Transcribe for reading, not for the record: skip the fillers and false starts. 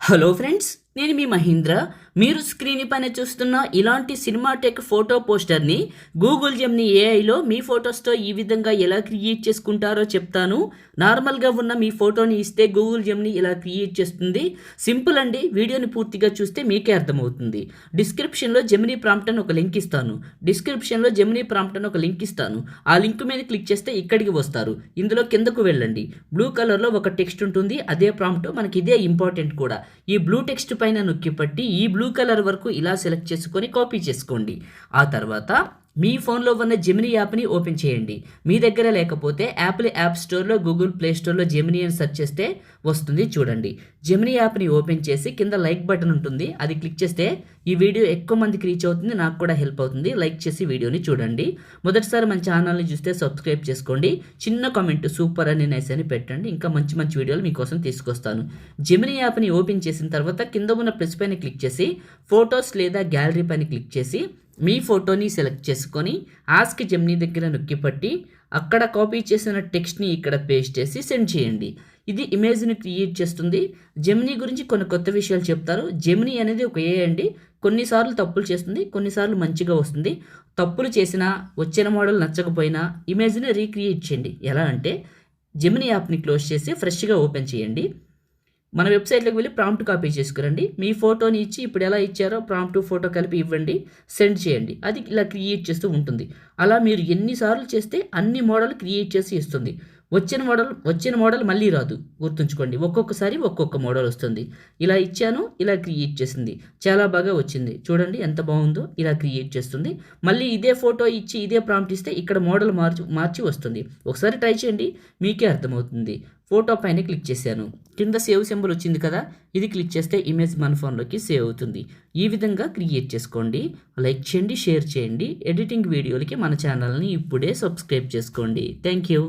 Hello friends, నేను మీ మహేంద్ర. మీరు screen పైన చూస్తున్న ఇలాంటి సినిమాటెక్ ఫోటో పోస్టర్ని గూగుల్ జెమినీ ఏఐలో మీ ఫొటోస్తో ఈ విధంగా ఎలా క్రియేట్ చేసుకుంటారో చెప్తాను. నార్మల్గా ఉన్న మీ ఫోటోని ఇస్తే గూగుల్ జెమినీ ఇలా క్రియేట్ చేస్తుంది. సింపుల్ అండి. వీడియోని పూర్తిగా చూస్తే మీకే అర్థమవుతుంది. డిస్క్రిప్షన్లో జెమినీ ప్రాంప్ట్ అని ఒక లింక్ ఇస్తాను. ఆ లింక్ మీద క్లిక్ చేస్తే ఇక్కడికి వస్తారు. ఇందులో కిందకు వెళ్ళండి. బ్లూ కలర్లో ఒక టెక్స్ట్ ఉంటుంది. అదే ప్రాంప్ట్, మనకి ఇదే ఇంపార్టెంట్ కూడా. ఈ బ్లూ టెక్స్ట్ పైన నొక్కి పట్టి ఈ బ్లూ కలర్ వరకు ఇలా సెలెక్ట్ చేసుకొని కాపీ చేసుకోండి. ఆ తర్వాత మీ ఫోన్లో ఉన్న జెమినీ యాప్ని ఓపెన్ చేయండి. మీ దగ్గర లేకపోతే యాపిల్ యాప్ స్టోర్లో, గూగుల్ ప్లే స్టోర్లో జెమినీ అని సెర్చ్ చేస్తే వస్తుంది. చూడండి, జెమినీ యాప్ని ఓపెన్ చేసి కింద లైక్ బటన్ ఉంటుంది, అది క్లిక్ చేస్తే ఈ వీడియో ఎక్కువ మందికి రీచ్ అవుతుంది, నాకు కూడా హెల్ప్ అవుతుంది. లైక్ చేసి వీడియోని చూడండి. మొదటిసారి మన ఛానల్ని చూస్తే సబ్స్క్రైబ్ చేసుకోండి. చిన్న కామెంట్ సూపర్ అని నైస్ అని పెట్టండి. ఇంకా మంచి మంచి వీడియోలు మీకోసం తీసుకొస్తాను. జెమినీ యాప్ని ఓపెన్ చేసిన తర్వాత కింద ఉన్న ప్లస్ పైన క్లిక్ చేసి ఫొటోస్ లేదా గ్యాలరీ పైన క్లిక్ చేసి మీ ఫోటోని సెలెక్ట్ చేసుకొని ఆస్క్ జెమినీ దగ్గర నొక్కి పట్టి అక్కడ కాపీ చేసిన టెక్స్ట్ని ఇక్కడ పేస్ట్ చేసి సెండ్ చేయండి. ఇది ఇమేజ్ని క్రియేట్ చేస్తుంది. జెమినీ గురించి కొన్ని కొత్త విషయాలు చెప్తారు. జెమినీ అనేది ఒక ఏ అండి. కొన్నిసార్లు తప్పులు చేస్తుంది, కొన్నిసార్లు మంచిగా వస్తుంది. తప్పులు చేసినా, వచ్చిన మోడల్ నచ్చకపోయినా ఇమేజ్ని రీక్రియేట్ చేయండి. ఎలా అంటే జెమినీ యాప్ని క్లోజ్ చేసి ఫ్రెష్గా ఓపెన్ చేయండి. మన వెబ్సైట్లోకి వెళ్ళి ప్రాంప్ట్ కాపీ చేసుకురండి. మీ ఫోటోని ఇచ్చి ఇప్పుడు ఎలా ఇచ్చారో ప్రాంప్ట్ ఫోటో కలిపి ఇవ్వండి, సెండ్ చేయండి. అది ఇలా క్రియేట్ చేస్తూ ఉంటుంది. అలా మీరు ఎన్నిసార్లు చేస్తే అన్ని మోడల్ క్రియేట్ చేసి ఇస్తుంది. వచ్చిన మోడల్ మళ్ళీ రాదు, గుర్తుంచుకోండి. ఒక్కొక్కసారి ఒక్కొక్క మోడల్ వస్తుంది. ఇలా ఇచ్చాను, ఇలా క్రియేట్ చేసింది. చాలా బాగా వచ్చింది. చూడండి ఎంత బాగుందో. ఇలా క్రియేట్ చేస్తుంది. మళ్ళీ ఇదే ఫోటో ఇచ్చి ఇదే ప్రాంప్ట్ ఇస్తే ఇక్కడ మోడల్ మార్చి వస్తుంది. ఒకసారి ట్రై చేయండి, మీకే అర్థమవుతుంది. ఫోటో పైన క్లిక్ చేశాను, కింద సేవ్ సింబల్ వచ్చింది కదా, ఇది క్లిక్ చేస్తే ఇమేజ్ మన ఫోన్లోకి సేవ్ అవుతుంది. ఈ విధంగా క్రియేట్ చేసుకోండి. లైక్ చేయండి, షేర్ చేయండి. ఎడిటింగ్ వీడియోలకి మన ఛానల్ని ఇప్పుడే సబ్స్క్రైబ్ చేసుకోండి. Thank you.